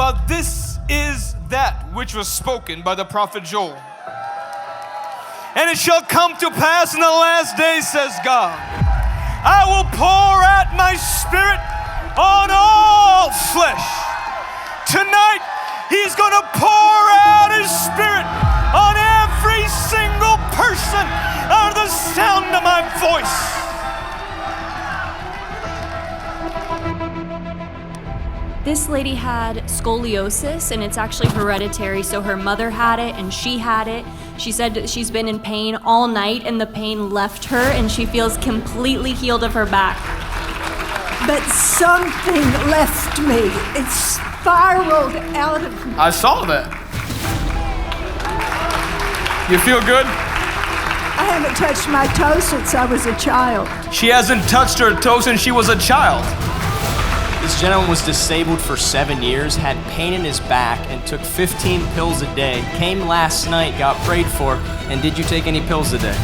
But this is that which was spoken by the prophet Joel. And it shall come to pass in the last days, says God, I will pour out my spirit on all flesh. Tonight, he's going to pour out his spirit on every single person under the sound of my voice. This lady had scoliosis, and it's actually hereditary, so her mother had it and she had it. She said that she's been in pain all night and the pain left her and she feels completely healed of her back. But something left me. It spiraled out of me. I saw that. You feel good? I haven't touched my toes since I was a child. She hasn't touched her toes since she was a child. This gentleman was disabled for 7 years, had pain in his back, and took 15 pills a day. Came last night, got prayed for, and did you take any pills today?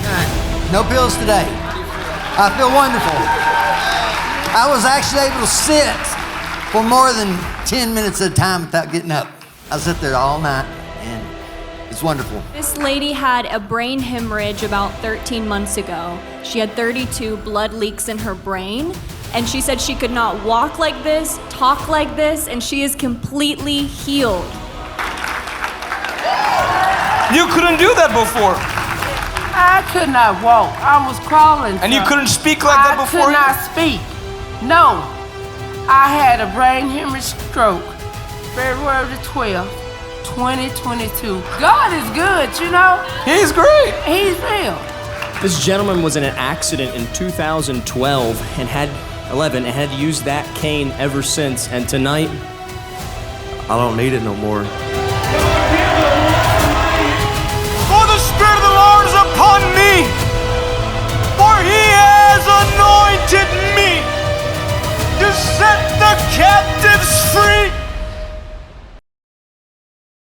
No pills today. I feel wonderful. I was actually able to sit for more than 10 minutes at a time without getting up. I sit there all night, and it's wonderful. This lady had a brain hemorrhage about 13 months ago. She had 32 blood leaks in her brain. And she said she could not walk like this, talk like this, and she is completely healed. You couldn't do that before. I could not walk. I was crawling. And you couldn't speak like that before? I could not speak. No. I had a brain hemorrhage stroke February the 12th, 2022. God is good, you know? He's great. He's real. This gentleman was in an accident in 2012 and had had used that cane ever since, and tonight, I don't need it no more. For the Spirit of the Lord is upon me, for he has anointed me to set the captives